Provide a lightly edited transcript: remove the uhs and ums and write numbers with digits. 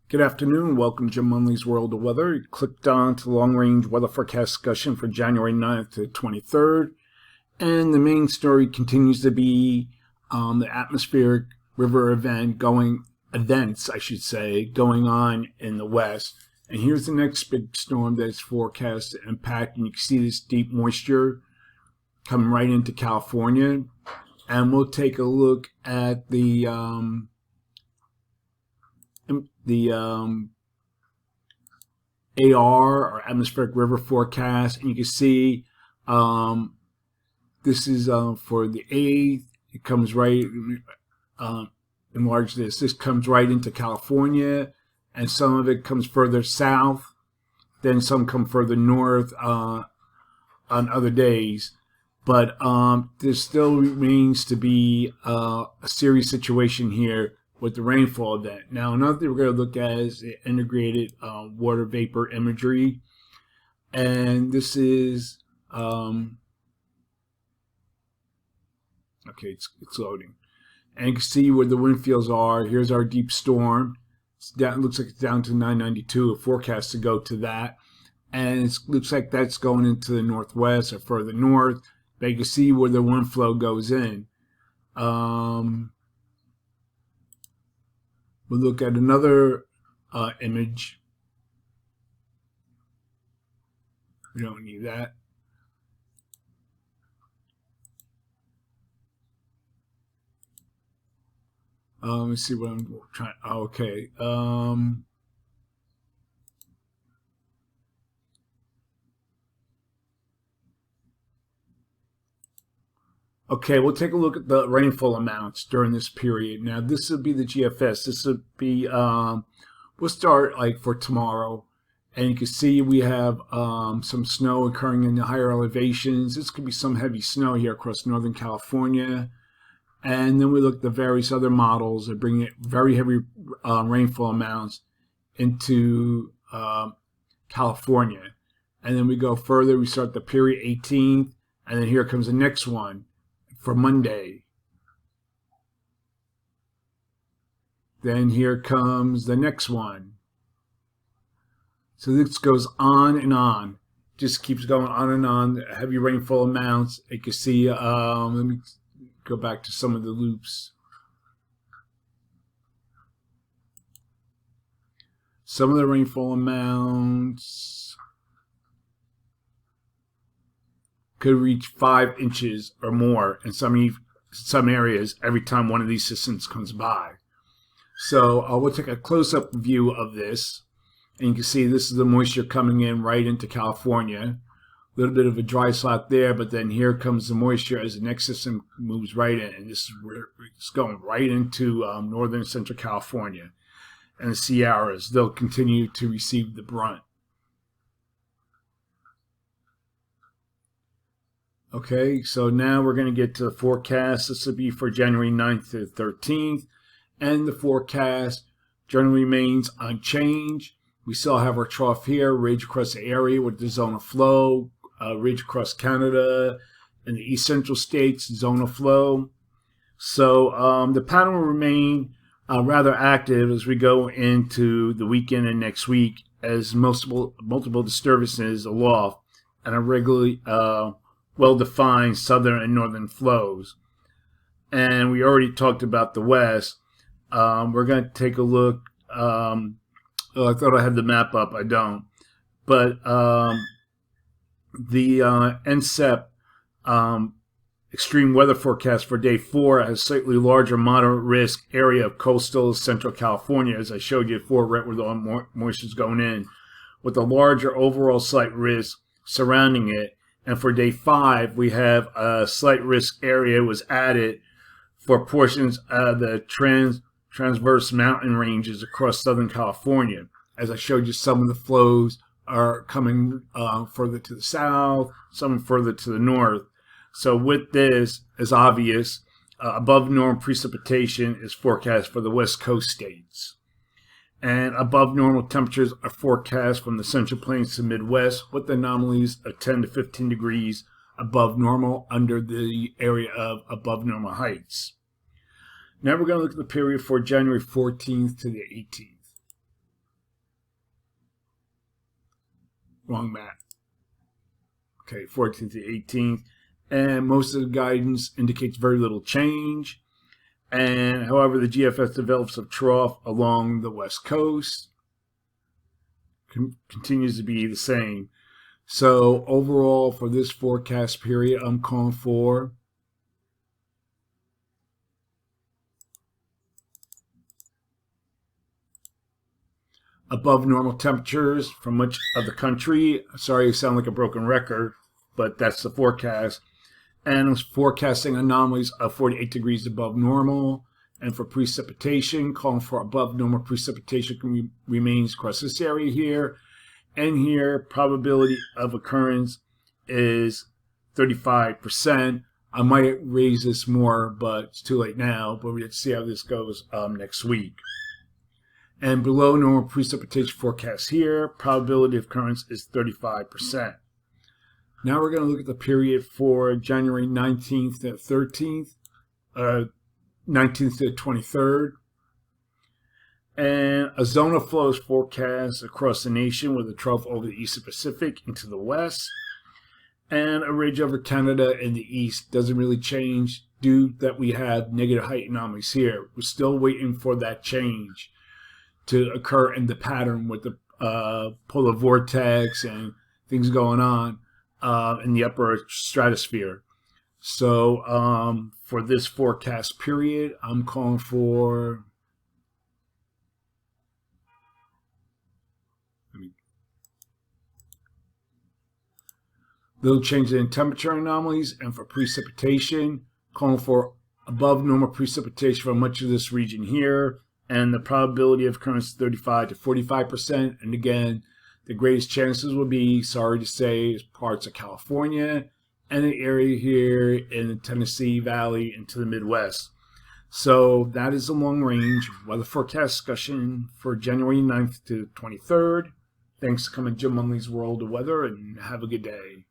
Good afternoon. Welcome to Jim Munley's World of Weather. You clicked on to the long-range weather forecast discussion for January 9th to 23rd. And the main story continues to be the atmospheric river events going on in the west. And here's the next big storm that's forecast to impact. And you can see this deep moisture coming right into California. And we'll take a look at the AR, or atmospheric river forecast, and you can see this is for the 8th. It comes right, enlarge this. This comes right into California, and some of it comes further south. Then some come further north on other days. But there still remains to be a serious situation here with the rainfall event. Now, another thing we're going to look at is the integrated water vapor imagery. And this is, okay, it's loading. And you can see where the wind fields are. Here's our deep storm. It's down, it looks like it's down to 992. A forecast to go to that. And it looks like that's going into the northwest or further north. But you can see where the wind flow goes in. We'll look at another image. We don't need that. Let me see what I'm trying. Okay. Okay, we'll take a look at the rainfall amounts during this period. Now, this would be the GFS. This would be, we'll start like for tomorrow. And you can see we have some snow occurring in the higher elevations. This could be some heavy snow here across Northern California. And then we look at the various other models that bring very heavy rainfall amounts into California. And then we go further. We start the period 18th. And then here comes the next one for Monday. Then here comes the next one. So this goes on and on. Just keeps going on and on. Heavy rainfall amounts. You can see, let me go back to some of the loops. Some of the rainfall amounts could reach 5 inches or more in some areas every time one of these systems comes by. So we'll take a close-up view of this. And you can see this is the moisture coming in right into California. A little bit of a dry slot there, but then here comes the moisture as the next system moves right in. And this is where it's going right into northern and central California. And the Sierras, they'll continue to receive the brunt. Okay, so now we're going to get to the forecast. This will be for January 9th to the 13th. And the forecast generally remains unchanged. We still have our trough here, ridge across the area with the zone of flow, ridge across Canada, and the east central states, zone of flow. So the pattern will remain rather active as we go into the weekend and next week, as multiple disturbances aloft and a regularly well-defined southern and northern flows. And we already talked about the west. We're going to take a look. I thought I had the map up. I don't. But the NCEP extreme weather forecast for day 4 has slightly larger moderate risk area of coastal central California, as I showed you before, right where the moisture is going in, with a larger overall slight risk surrounding it. And for day 5, we have a slight risk area was added for portions of the transverse mountain ranges across Southern California. As I showed you, some of the flows are coming further to the south, some further to the north. So with this, as obvious, above normal precipitation is forecast for the West Coast states. And above normal temperatures are forecast from the Central Plains to Midwest, with anomalies of 10 to 15 degrees above normal under the area of above normal heights. Now we're going to look at the period for January 14th to the 18th. Wrong map. Okay, 14th to 18th. And most of the guidance indicates very little change. And however, the GFS develops a trough along the west coast. Continues to be the same. So overall, for this forecast period, I'm calling for above normal temperatures for much of the country. Sorry, I sound like a broken record, but that's the forecast. And I'm forecasting anomalies of 48 degrees above normal. And for precipitation, calling for above normal precipitation remains across this area here. And here, probability of occurrence is 35%. I might raise this more, but it's too late now. But we'll see how this goes next week. And below normal precipitation forecast here, probability of occurrence is 35%. Now we're going to look at the period for January 19th to 13th, 19th to 23rd. And a zone of flow is forecast across the nation with a trough over the eastern Pacific into the west. And a ridge over Canada in the east doesn't really change due that we have negative height anomalies here. We're still waiting for that change to occur in the pattern with the polar vortex and things going on in the upper stratosphere. So for this forecast period, I'm calling for little changes in temperature anomalies, and for precipitation, calling for above normal precipitation for much of this region here, and the probability of occurrence is 35 to 45%. And again, the greatest chances will be, sorry to say, parts of California and an area here in the Tennessee Valley into the Midwest. So that is a long range weather forecast discussion for January 9th to 23rd. Thanks for coming to Jim Munley's World of Weather, and have a good day.